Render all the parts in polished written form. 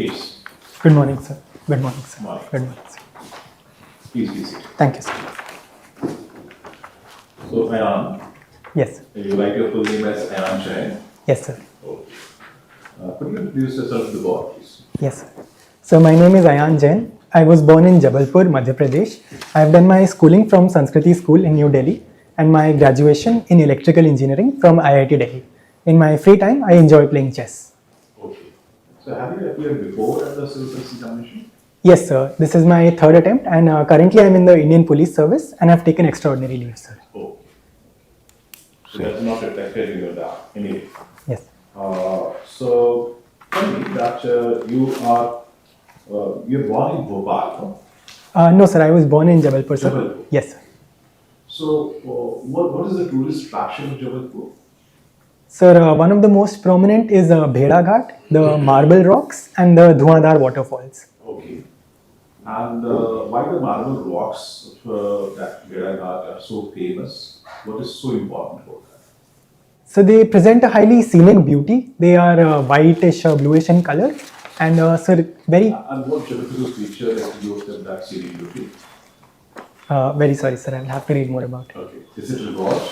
Please. Good morning, sir. Good morning, sir. Morning. Good morning, sir. Please be seated. Thank you, sir. So, Ayan, Yes, you like your full name as Ayan Jain? yes, sir. Okay. Could you introduce yourself to the board, please? Yes, sir. So my name is AYAN Jain. I was born in Jabalpur, Madhya Pradesh. I have done my schooling from Sanskriti School in New Delhi and my graduation in electrical engineering from IIT Delhi. In my free time, I enjoy playing chess. Okay. So, have you appeared before at the civil service examination? Yes, sir. This is my third attempt, and currently I am in the Indian Police Service and I have taken extraordinary leave, sir. Okay. So, that's not reflected in your data. Anyway. Yes. So, tell me that you're born in Bhopal, no? No, sir. I was born in Jabalpur, sir. Jabalpur. Yes, sir. So, what is the tourist attraction of Jabalpur? Sir, one of the most prominent is Bheda Ghat, the Marble Rocks, and the Dhuandhar waterfalls. Okay. And why the marble rocks of that Bheda Ghat are so famous? What is so important about that? So they present a highly scenic beauty. They are whitish, bluish in color, and sir, very. And what Jabalpur's feature that gives them that scenic beauty? Very sorry, sir. I'll have to read more about it. Okay. Is it gorge?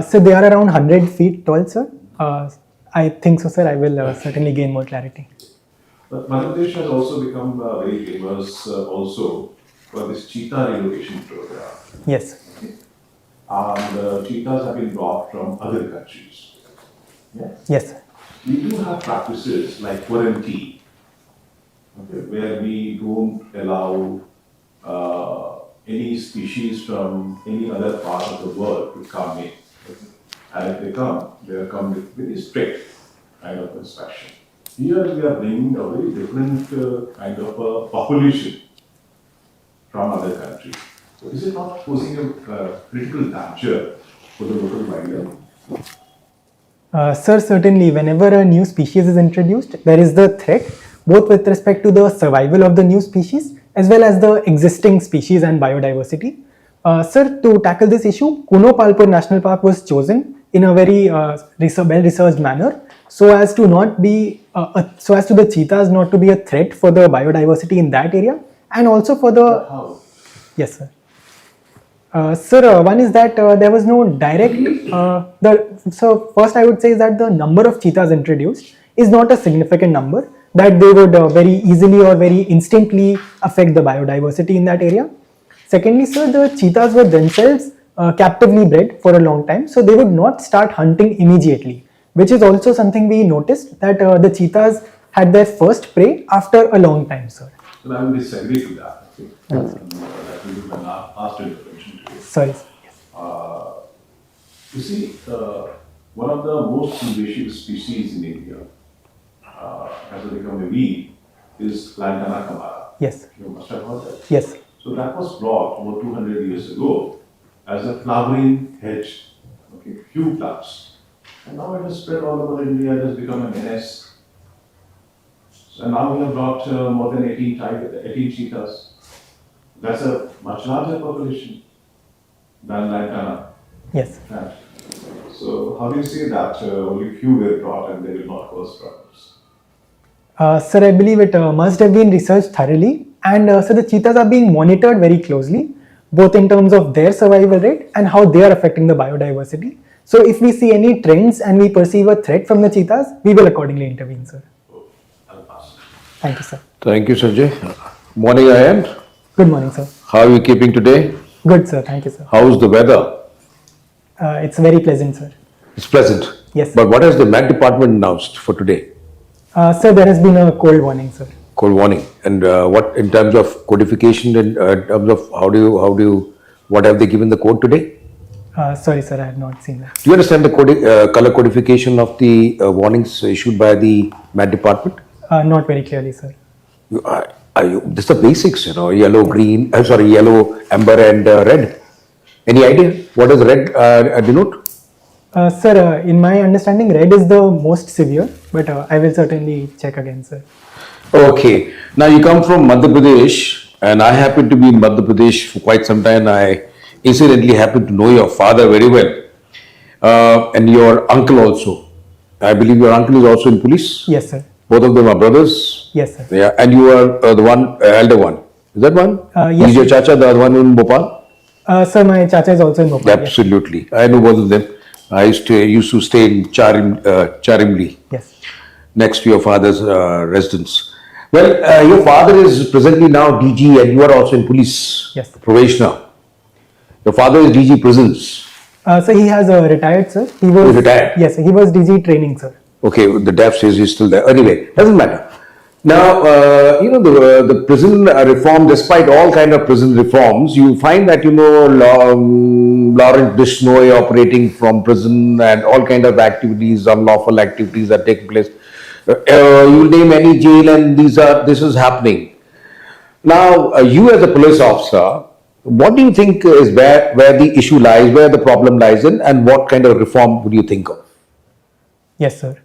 So they are around 100 feet tall, sir. I think so, sir. I will certainly gain more clarity. But Madhya Pradesh has also become very famous also for this cheetah relocation program. Yes. And cheetahs have been brought from other countries. Yeah? Yes, sir. We do have practices like quarantine, okay, where we don't allow any species from any other part of the world to come in. Okay? And if they come with very strict kind of inspection. Here we are bringing a very different kind of a population from other countries. So is it not posing a critical danger for the local wildlife? Sir, certainly, whenever a new species is introduced, there is the threat, both with respect to the survival of the new species as well as the existing species and biodiversity. Sir, to tackle this issue, Kuno Palpur National Park was chosen in a very well-researched manner, so as to the cheetahs not to be a threat for the biodiversity in that area, and also for the. How? Yes, sir. Sir, one is that there was no direct. So first, I would say is that the number of cheetahs introduced is not a significant number that they would very easily or very instantly affect the biodiversity in that area. Secondly, sir, the cheetahs were themselves captively bred for a long time, so they would not start hunting immediately, which is also something we noticed that the cheetahs had their first prey after a long time, sir. So I will disagree to that. Okay? That will be my last intervention today. Sorry, sir. You see, one of the most invasive species in India has become a weed is Lantana camara. Yes. You must have heard that. Yes. So that was brought over 200 years ago as a flowering hedge, okay, few plants. And now it has spread all over India, it has become a menace. So now we have brought more than 18 cheetahs. That's a much larger population than Lantana. Yes. Right. So how do you say that only few were brought and they will not cause problems? Sir, I believe it must have been researched thoroughly, and so the cheetahs are being monitored very closely, both in terms of their survival rate and how they are affecting the biodiversity. So if we see any trends and we perceive a threat from the cheetahs, we will accordingly intervene, sir. I'll pass. Thank you, sir. Thank you, Sanjay. Morning, Ayan. Good morning, sir. How are you keeping today? Good, sir. Thank you, sir. How's the weather? It's very pleasant, sir. It's pleasant. Yes. But what has the Met Department announced for today? Sir, there has been a cold warning, sir. Cold warning. And what in terms of codification, in terms of what have they given the code today? Sorry, sir, I have not seen that. Do you understand the color codification of the warnings issued by the Met Department? Not very clearly, sir. This is the basics, yellow, green, yellow, amber and red. Any idea? What does red denote? Sir, in my understanding, red is the most severe, but I will certainly check again, sir. Okay. Now you come from Madhya Pradesh, and I happen to be in Madhya Pradesh for quite some time. I incidentally happen to know your father very well, and your uncle also. I believe your uncle is also in police. Yes, sir. Both of them are brothers? Yes, sir. Yeah, and you are the elder one. Is that one? Yes, Is your sir. chacha the other one in Bhopal? Sir, my chacha is also in Bhopal. Yes. Absolutely. I know both of them. I used to stay in Charimli, Yes. next to your father's residence. Well, your father is presently now DG and you are also in police. Yes. Probationer. Your father is DG prisons. So he has retired, sir. He was retired? Yes, he was DG training, sir. Okay, the DAF says he's still there. Anyway, doesn't matter. Now, the prison reform, despite all kind of prison reforms, you find that, Laurent Bisnoy operating from prison and all kind of activities, unlawful activities that take place. You name any jail and this is happening. Now, you as a police officer, what do you think is where the issue lies, where the problem lies in, and what kind of reform would you think of? Yes, sir.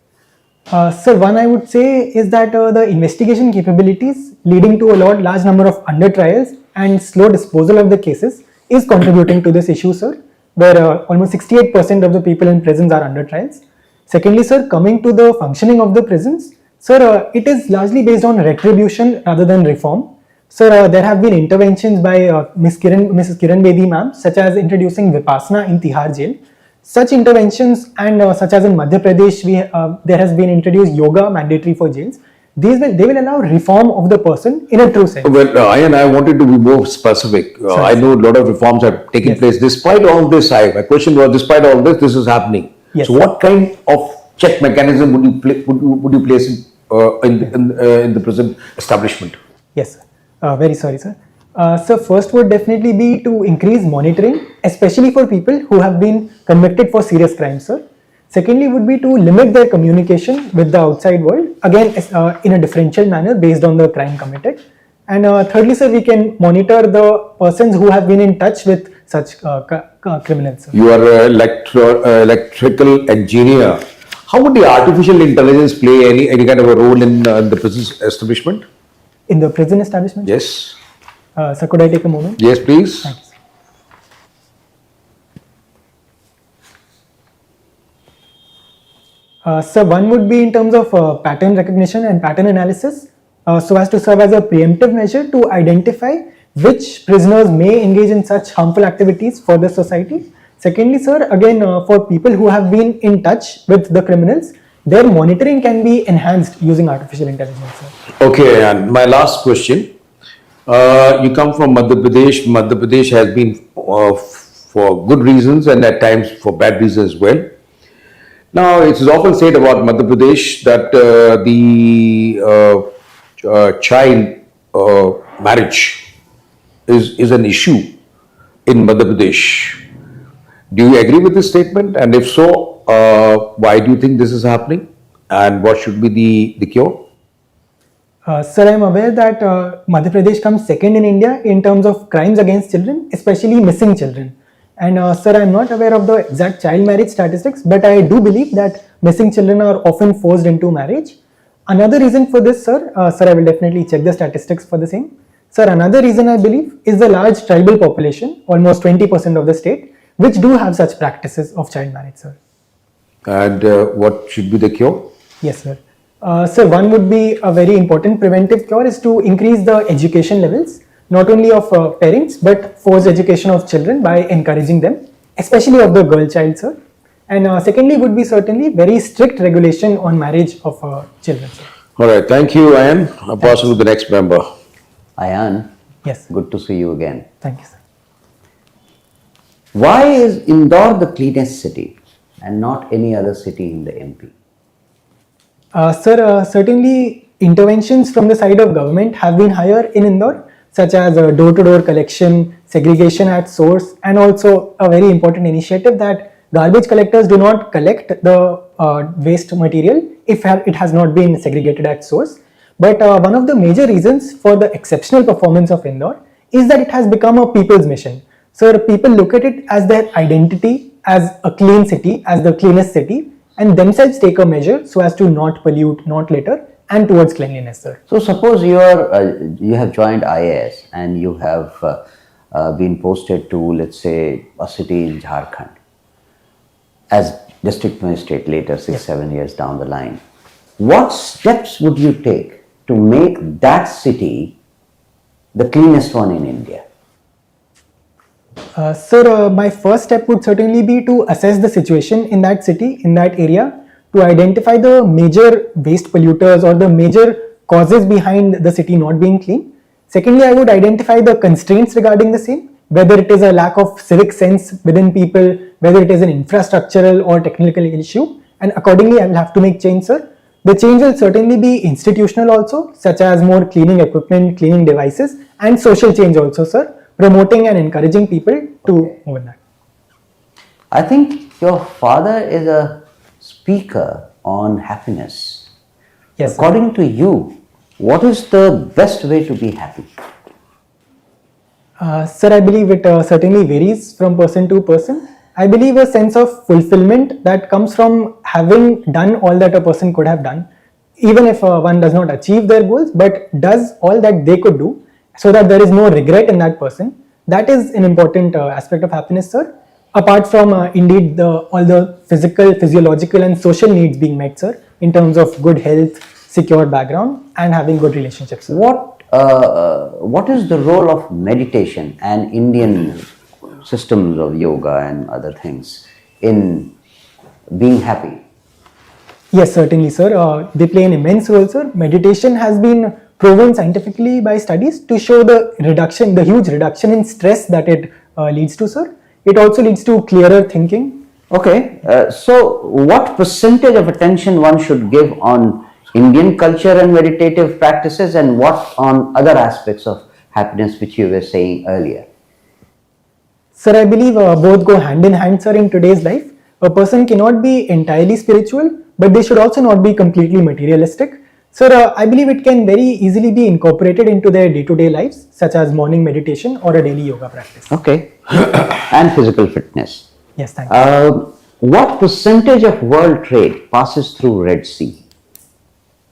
Sir, one I would say is that the investigation capabilities leading to a large number of under trials and slow disposal of the cases is contributing to this issue, sir, where almost 68% of the people in prisons are under trials. Secondly, sir, coming to the functioning of the prisons, sir, it is largely based on retribution rather than reform. Sir, there have been interventions by Mrs. Kiran Bedi ma'am, such as introducing Vipassana in Tihar jail. Such interventions and such as in Madhya Pradesh, there has been introduced yoga mandatory for jails. They will allow reform of the person in a true sense. Well, Ayan, I wanted to be more specific. I know a lot of reforms are taking Yes. place. Despite all this, my question was, despite all this is happening. Yes. So, what kind of check mechanism would you place in the prison establishment? Yes, sir. Very sorry, sir. So first would definitely be to increase monitoring, especially for people who have been convicted for serious crimes, sir. Secondly would be to limit their communication with the outside world, again in a differential manner based on the crime committed. And thirdly, sir, we can monitor the persons who have been in touch with such criminals, sir. You are an electrical engineer. How would the artificial intelligence play any kind of a role in the prison establishment? In the prison establishment? Yes. Sir, could I take a moment? Yes, please. Thank you, sir. So one would be in terms of pattern recognition and pattern analysis, so as to serve as a preemptive measure to identify which prisoners may engage in such harmful activities for the society. Secondly, sir, again for people who have been in touch with the criminals, their monitoring can be enhanced using artificial intelligence, sir. Okay, and my last question. You come from Madhya Pradesh. Madhya Pradesh has been for good reasons and at times for bad reasons as well. Now, it is often said about Madhya Pradesh that the child marriage is an issue in Madhya Pradesh. Do you agree with this statement? And if so, why do you think this is happening? And what should be the cure? Sir, I am aware that Madhya Pradesh comes second in India in terms of crimes against children, especially missing children. And sir, I am not aware of the exact child marriage statistics, but I do believe that missing children are often forced into marriage. Another reason for this, sir, I will definitely check the statistics for the same. Sir, another reason I believe is the large tribal population, almost 20% of the state, which do have such practices of child marriage, sir. And what should be the cure? Yes, sir. Sir, one would be a very important preventive cure is to increase the education levels, not only of parents, but forced education of children by encouraging them, especially of the girl child, sir. And secondly would be certainly very strict regulation on marriage of children, sir. All right, thank you, Ayan. I'll pass on to the next member. Ayan, Yes, good to see you again. thank you, sir. Why is Indore the cleanest city and not any other city in the MP? Sir, certainly interventions from the side of government have been higher in Indore, such as door-to-door collection, segregation at source, and also a very important initiative that garbage collectors do not collect the waste material if it has not been segregated at source. But one of the major reasons for the exceptional performance of Indore is that it has become a people's mission. So people look at it as their identity, as a clean city, as the cleanest city, and themselves take a measure so as to not pollute, not litter, and towards cleanliness, sir. So suppose you have joined IAS and you have been posted to, let's say, a city in Jharkhand as district magistrate later, 6-7 years down the line. what steps would you take to make that city the cleanest one in India? Sir, my first step would certainly be to assess the situation in that city, in that area, to identify the major waste polluters or the major causes behind the city not being clean. Secondly, I would identify the constraints regarding the same, whether it is a lack of civic sense within people, whether it is an infrastructural or technical issue, and accordingly I will have to make change, sir. The change will certainly be institutional also, such as more cleaning equipment, cleaning devices, and social change also, sir, promoting and encouraging people to move in that. I think your father is a speaker on happiness. Yes, sir. According to you, what is the best way to be happy? Sir, I believe it certainly varies from person to person. I believe a sense of fulfillment that comes from having done all that a person could have done, even if one does not achieve their goals, but does all that they could do, so that there is no regret in that person. That is an important aspect of happiness, sir. Apart from indeed all the physical, physiological and social needs being met, sir, in terms of good health, secure background and having good relationships, sir. What is the role of meditation and Indian systems of yoga and other things in being happy? Yes, certainly, sir. They play an immense role, sir. Meditation has been proven scientifically by studies to show the huge reduction in stress that it leads to, sir. It also leads to clearer thinking. Okay, so what percentage of attention one should give on Indian culture and meditative practices, and what on other aspects of happiness which you were saying earlier? Sir, I believe both go hand in hand, sir, in today's life. A person cannot be entirely spiritual, but they should also not be completely materialistic. Sir, I believe it can very easily be incorporated into their day-to-day lives, such as morning meditation or a daily yoga practice. Okay, and physical fitness. Yes, thank you. What percentage of world trade passes through Red Sea?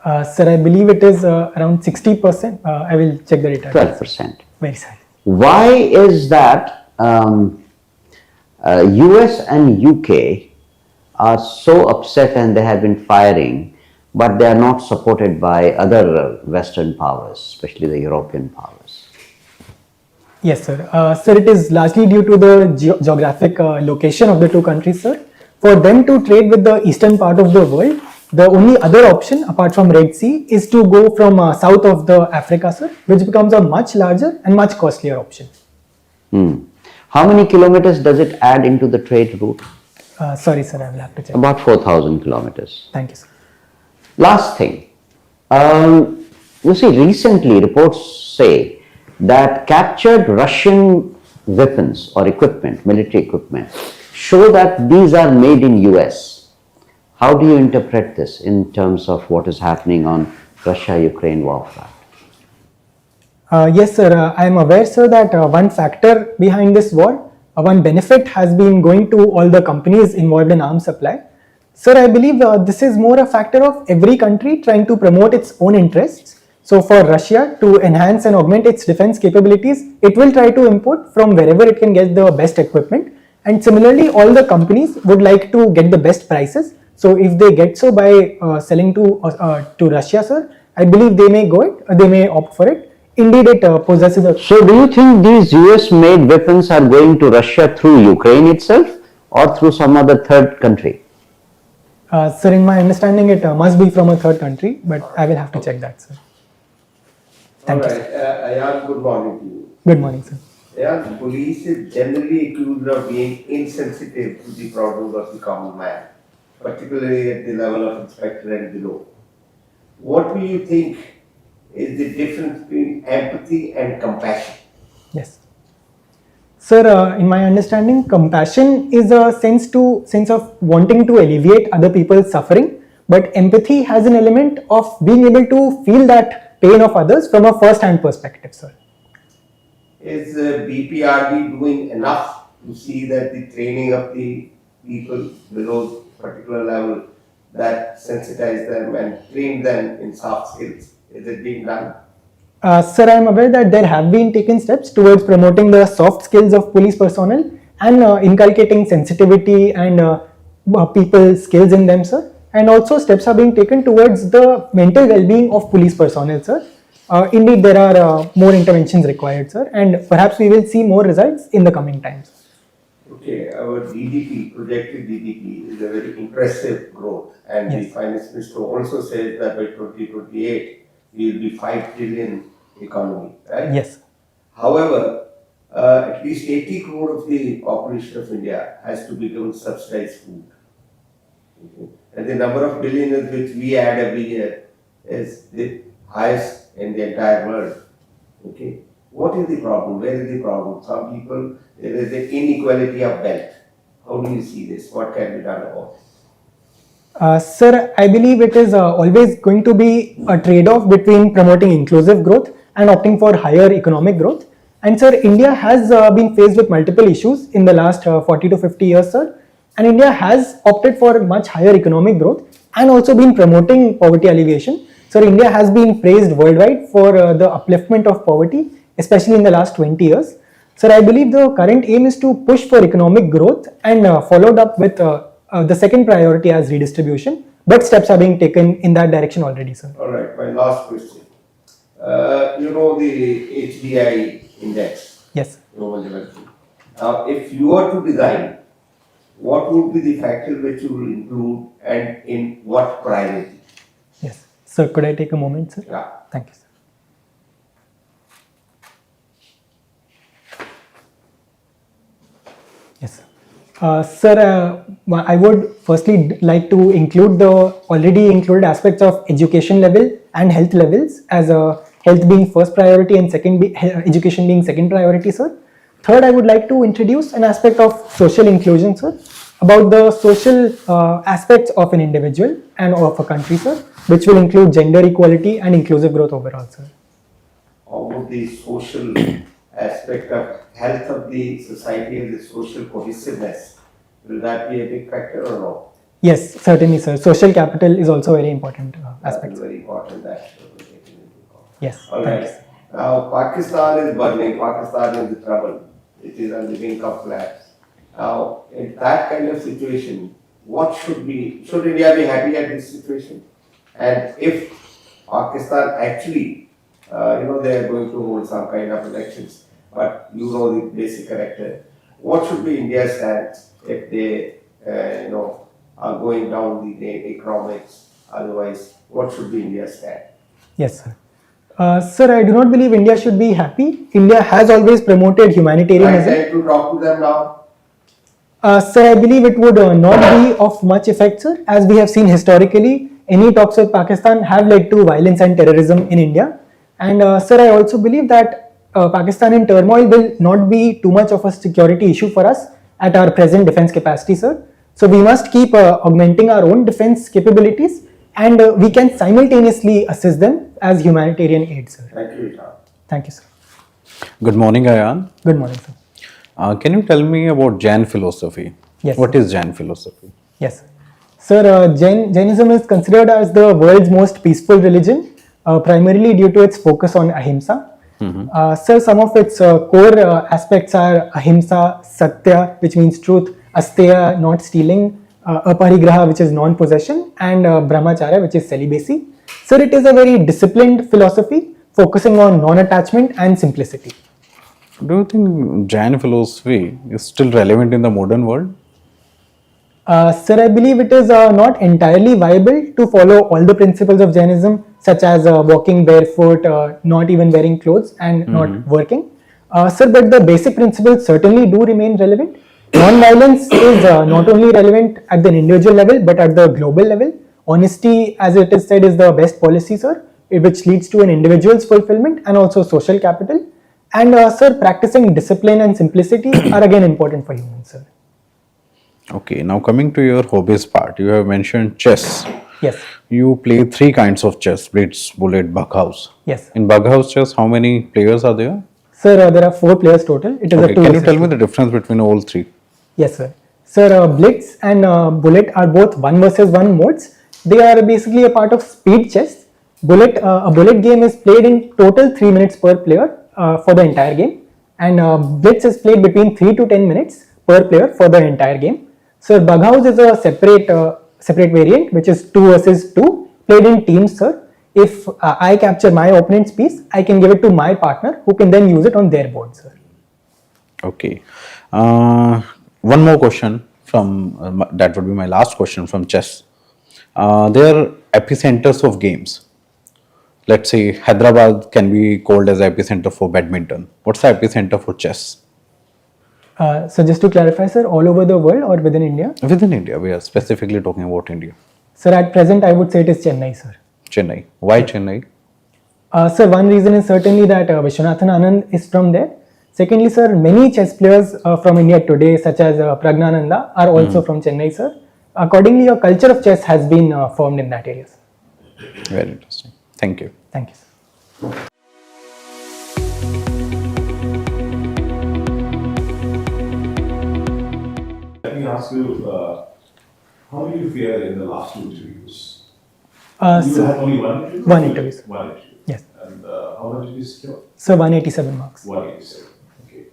Sir, I believe it is around 60%. I will check the data. 12%. Very sad. Why is that US and UK are so upset and they have been firing, but they are not supported by other Western powers, especially the European powers? Yes, sir. Sir, it is largely due to the geographic location of the two countries, sir. For them to trade with the eastern part of the world, the only other option apart from Red Sea is to go from south of the Africa, sir, which becomes a much larger and much costlier option. How many kilometers does it add into the trade route? Sorry, sir, I will have to check. About 4,000 kilometers. Thank you, sir. Last thing, you see, recently reports say that captured Russian weapons or equipment, military equipment, show that these are made in US. How do you interpret this in terms of what is happening on Russia-Ukraine war front? Yes, sir. I am aware, sir, that one factor behind this war, one benefit has been going to all the companies involved in arms supply. Sir, I believe this is more a factor of every country trying to promote its own interests. So for Russia to enhance and augment its defense capabilities, it will try to import from wherever it can get the best equipment. And similarly, all the companies would like to get the best prices. So if they get so by selling to Russia, sir, I believe they may they may opt for it. Indeed, it possesses a... So do you think these US-made weapons are going to Russia through Ukraine itself or through some other third country? Sir, in my understanding, it must be from a third country, but I will have to check that, sir. Thank you, sir. AYAN, good morning to you. Good morning, sir. AYAN, police is generally accused of being insensitive to the problems of the common man, particularly at the level of inspector and below. What do you think is the difference between empathy and compassion? Yes. Sir, in my understanding, compassion is a sense of wanting to alleviate other people's suffering, but empathy has an element of being able to feel that pain of others from a first-hand perspective, sir. Is BPRD doing enough to see that the training of the people below particular level that sensitize them and train them in soft skills? Is it being done? Sir, I am aware that there have been taken steps towards promoting the soft skills of police personnel and inculcating sensitivity and people skills in them, sir. and also steps are being taken towards the mental well-being of police personnel, sir. Indeed, there are more interventions required, sir, and perhaps we will see more results in the coming times. Okay, our DDP, projected DDP, is a very impressive growth, and the Yes. finance minister also says that by 2028 we will be 5 trillion economy, right? Yes. However, at least 80 crore of the population of India has to be given subsidized food. Okay. And the number of billionaires which we add every year is the highest in the entire world. Okay. What is the problem? Where is the problem? Some people, there is the inequality of wealth. How do you see this? What can be done about it? Sir, I believe it is always going to be a trade-off between promoting inclusive growth and opting for higher economic growth. And sir, India has been faced with multiple issues in the last 40 to 50 years, sir. And India has opted for much higher economic growth and also been promoting poverty alleviation. Sir, India has been praised worldwide for the upliftment of poverty, especially in the last 20 years. Sir, I believe the current aim is to push for economic growth and followed up with the second priority as redistribution, but steps are being taken in that direction already, sir. All right, my last question. You know the HDI index, Yes. global development. Now, if you were to design, what would be the factor which you will include and in what priority? Yes. Sir, could I take a moment, sir? Yeah. Thank you, sir. Yes. Sir, I would firstly like to include the already included aspects of education level and health levels, as health being first priority and education being second priority, sir. Third, I would like to introduce an aspect of social inclusion, sir, about the social aspects of an individual and of a country, sir, which will include gender equality and inclusive growth overall, sir. How about the social aspect of health of the society and the social cohesiveness? Will that be a big factor or no? Yes, certainly, sir. Social capital is also a very important That aspect. is very important that should be taken into account. Yes. All thank right. you, sir. Now, Pakistan is burning. Pakistan is in trouble. It is on the brink of collapse. Now, in that kind of situation, what should India be happy at this situation? And if Pakistan actually, they are going to hold some kind of elections, but you know the basic character, what should be India's stance if they, are going down the economics? Otherwise, what should be India's stand? Yes, sir. Sir, I do not believe India should be happy. India has always promoted humanitarianism. I to talk to them now. Sir, I believe it would not be of much effect, sir. As we have seen historically, any talks with Pakistan have led to violence and terrorism in India. And sir, I also believe that Pakistan in turmoil will not be too much of a security issue for us at our present defense capacity, sir. So we must keep augmenting our own defense capabilities, and we can simultaneously assist them as humanitarian aid, sir. Thank you, Vishal. Thank you, sir. Good morning, Ayan. Good morning, sir. Can you tell me about Jain philosophy? Yes, What sir. is Jain philosophy? Yes. Sir, Jainism is considered as the world's most peaceful religion, primarily due to its focus on ahimsa. Sir, some of its core aspects are ahimsa, satya, which means truth, asteya, not stealing, aparigraha, which is non-possession, and brahmacharya, which is celibacy. Sir, it is a very disciplined philosophy focusing on non-attachment and simplicity. Do you think Jain philosophy is still relevant in the modern world? Sir, I believe it is not entirely viable to follow all the principles of Jainism, such as walking barefoot, not even wearing clothes, and not working. Sir, but the basic principles certainly do remain relevant. Non-violence is not only relevant at the individual level, but at the global level. Honesty, as it is said, is the best policy, sir, which leads to an individual's fulfillment and also social capital. And sir, practicing discipline and simplicity are again important for humans, sir. Okay, now coming to your hobbies part, you have mentioned chess. Yes. You play 3 kinds of chess: blitz, bullet, bughouse. Yes. In bughouse chess, how many players are there? Sir, there are 4 players total. It is Okay, a 2 can you versus tell me 2. the difference between all 3? Yes, sir. Sir, Blitz and Bullet are both 1 versus 1 modes. They are basically a part of speed chess. A bullet game is played in total 3 minutes per player for the entire game, and Blitz is played between 3 to 10 minutes per player for the entire game. Sir, Bughouse is a separate separate variant, which is 2 versus 2, played in teams, sir. If I capture my opponent's piece, I can give it to my partner, who can then use it on their board, sir. Okay. One more question from that would be my last question from chess. There are epicenters of games. Let's say Hyderabad can be called as epicenter for badminton. What's the epicenter for chess? So just to clarify, sir, all over the world or within India? Within India, we are specifically talking about India. Sir, at present, I would say it is Chennai, sir. Chennai. Why Chennai? Sir, one reason is certainly that Vishwanathan Anand is from there. Secondly, sir, many chess players from India today, such as Pragnananda, are also from Chennai, sir. Accordingly, a culture of chess has been formed in that area, sir. Very interesting. Thank you. Thank you, sir. Let me ask you, how do you fare in the last 2 interviews? You Sir, had only one interview? one interview, sir. One interview. Yes. And how much did you secure? Sir, 187 marks. 187. Okay.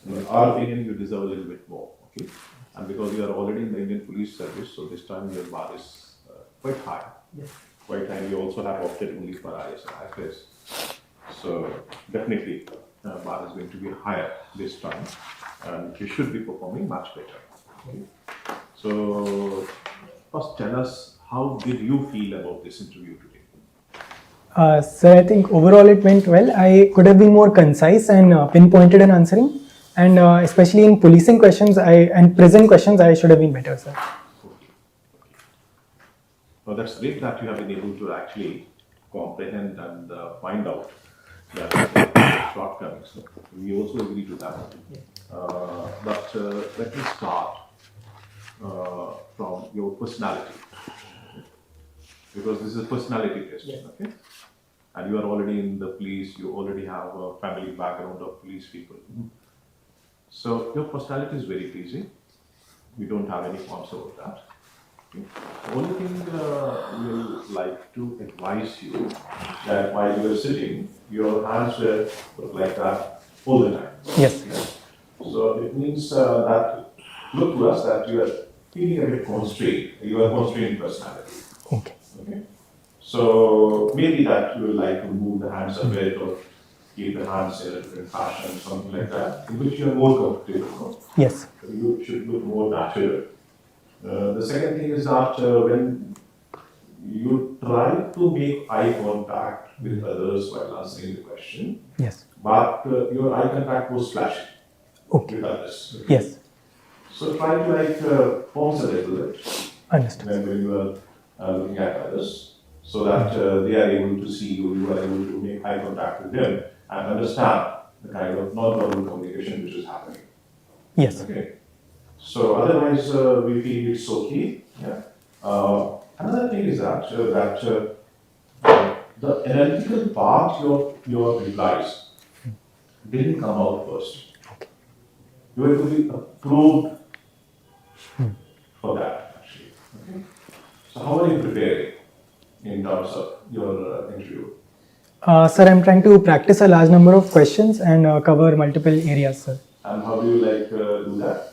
In our opinion, you deserve a little bit more. Okay. And because you are already in the Indian Police Service, so this time your bar is quite high. Yes. Quite high. You also have opted only for IAS and IPS. So definitely, bar is going to be higher this time, and you should be performing much better. Okay. So first, tell us, how did you feel about this interview today? Sir, I think overall it went well. I could have been more concise and pinpointed in answering, and especially in policing questions and prison questions, I should have been better, sir. Okay. Well, that's great that you have been able to actually comprehend and find out that shortcomings. So we also agree to that. But let me start from your personality, because this is a personality test. Yes. Okay. And you are already in the police, you already have a family background of police people. So your personality is very pleasing. We don't have any qualms about that. Okay. The only thing we will like to advise you that while you are sitting, your hands were like that all the time. Yes. Okay. So it means that look to us that you are feeling a bit constrained. You are constrained personality. Okay. Okay. So maybe that you would like to move the hands a bit or keep the hands in a different fashion, something like that, in which you are more comfortable. No? Yes. You should look more natural. The second thing is that when you try to make eye contact with others while answering the question, Yes. but your eye contact was flashing Okay. with others. Okay? Yes. So try to pause a little bit Understood. when you are looking at others, so that they are able to see you, you are able to make eye contact with them and understand the kind of non-verbal communication which is happening. Yes. Okay. So otherwise, we feel it's okay. Yeah. Another thing is that the analytical part of your replies didn't come out first. Okay. You have to be approved for that, actually. Okay. So how are you preparing in terms of your interview? Sir, I'm trying to practice a large number of questions and cover multiple areas, sir. And how do you do that?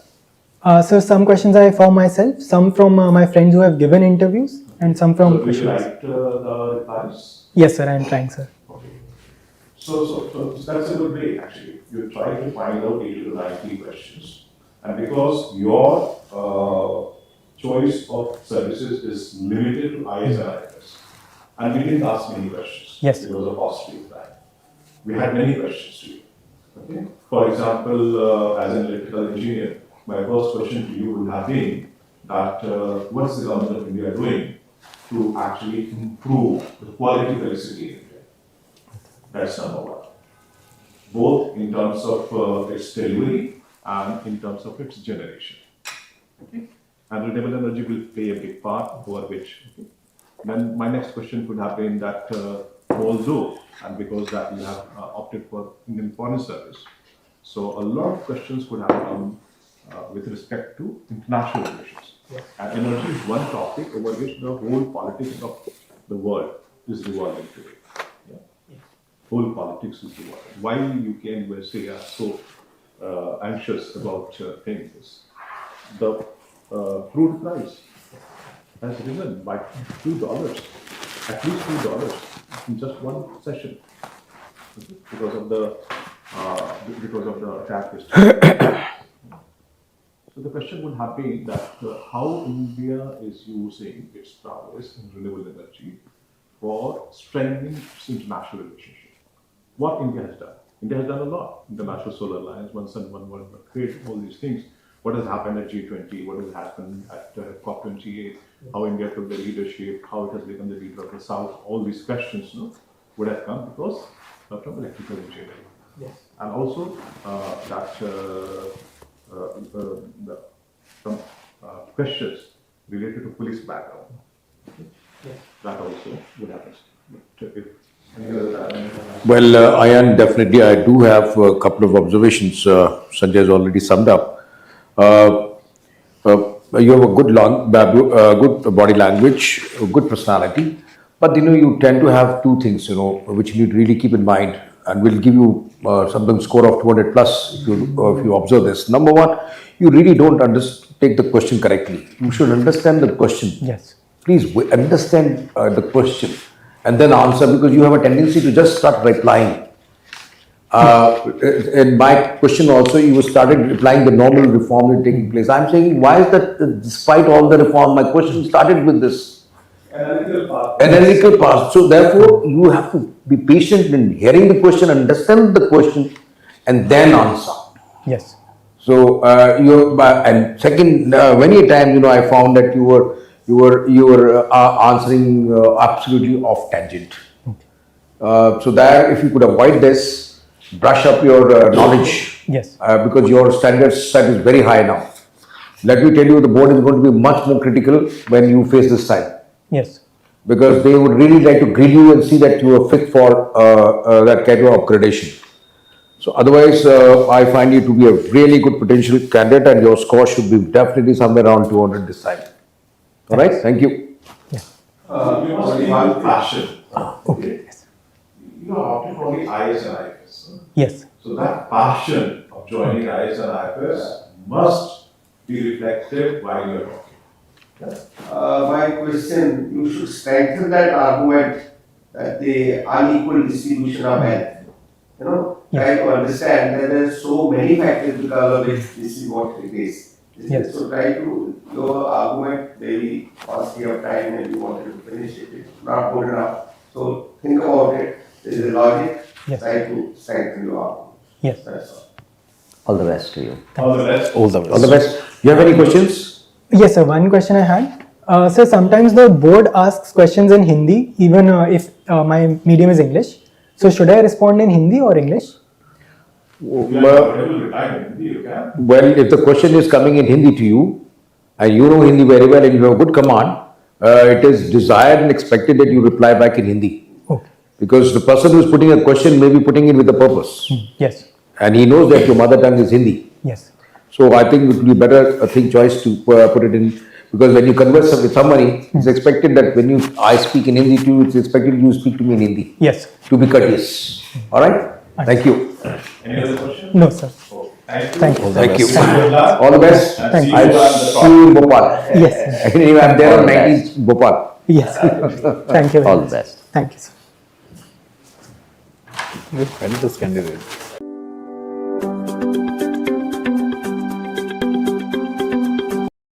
Sir, some questions I found myself, some from my friends who have given interviews, and some from So do you questions. write the replies? Yes, sir, I am trying, sir. Okay. So that's a good way, actually. You try to find out 80 to 90 questions. And because your choice of services is limited to IAS and IPS, and we didn't ask many questions. Yes. Because of paucity of time. We had many questions to you. Okay. For example, as an electrical engineer, my first question to you would have been that what's the government of India doing to actually improve the quality of electricity in India? That's number one. Both in terms of its delivery and in terms of its generation. Okay. And renewable energy will play a big part over which. Okay. Then my next question would have been that although, and because that you have opted for Indian Foreign Service, so a lot of questions could have come with respect to international relations. Yes. And energy is one topic over which the whole politics of the world is revolving today. Yeah? Yes. Whole politics is revolving. Why UK and USA are so anxious about things? The crude price. has risen by $2, at least $2 in just one session, okay, because of the attack history. So the question would have been that how India is using its prowess in renewable energy for strengthening its international relationship. What India has done? India has done a lot. International Solar Alliance, One Sun, One World, Trade, all these things. What has happened at G20? What has happened at COP28? How India took the leadership? How it has become the leader of the South? All these questions, would have come because of electrical engineering. Yes. And also some questions related to police background. Okay? Yes. That also would happen. But if any other Well, Ayan, definitely I do have a couple of observations. Sanjay has already summed up. You have a good body language, a good personality, but you tend to have two things, which you need to really keep in mind, and will give you something score of 200 plus if you observe this. Number one, you really don't take the question correctly. You should understand the question. Yes. Please understand the question and then answer, because you have a tendency to just start replying. In my question also, you started replying the normal reform taking place. I'm saying, why is that despite all the reform, my question started with this analytical part. So therefore, you have to be patient in hearing the question, understand the question, and then answer. Yes. So and second, many a time, I found that you were answering absolutely off tangent. So there, if you could avoid this, brush up your knowledge. Yes. Because your standard set is very high now. Let me tell you, the board is going to be much more critical when you face this time. Yes. Because they would really like to grill you and see that you are fit for that kind of upgradation. So otherwise, I find you to be a really good potential candidate, and your score should be definitely somewhere around 200 this time. All right, thank you. you must be one passion. Okay. Yes. You are opting for the IAS and IFS. Yes. So that passion of joining IAS and IFS must be reflected while you are talking. My question, you should strengthen that argument that the unequal distribution of wealth. Try to understand that there are so many factors because of which this is what it is. Yes. So try to, your argument, maybe paucity of time and you wanted to finish it, it's not good enough. So think about it, there is a logic, Yes. try to strengthen your argument. Yes. That's all. All the best to you. All the best. All the best. All the best. You have any questions? Yes, sir. One question I had. So sometimes the board asks questions in Hindi, even if my medium is English. So should I respond in Hindi or English? You are comfortable with time in Hindi, you can. Well, if the question is coming in Hindi to you, and you know Hindi very well and you have good command, it is desired and expected that you reply back in Hindi. Okay. Because the person who is putting a question may be putting it with a purpose. Yes. And he knows that your mother tongue is Hindi. Yes. So I think it would be better, choice to put it in, because when you converse with somebody, it's expected that when I speak in Hindi to you, it's expected you speak to me in Hindi. Yes. To be courteous. All right? Thank you. Any other question? No, sir. Oh, thank you. Thank you. Thank you. Good luck. All the best. And Thank see you. you on the I'll top. see you in Bhopal. Yes. Anyway, I'm there on 19th Bhopal. Yes. Thank you. very All the much. best. Thank you, sir. Good, this candidate.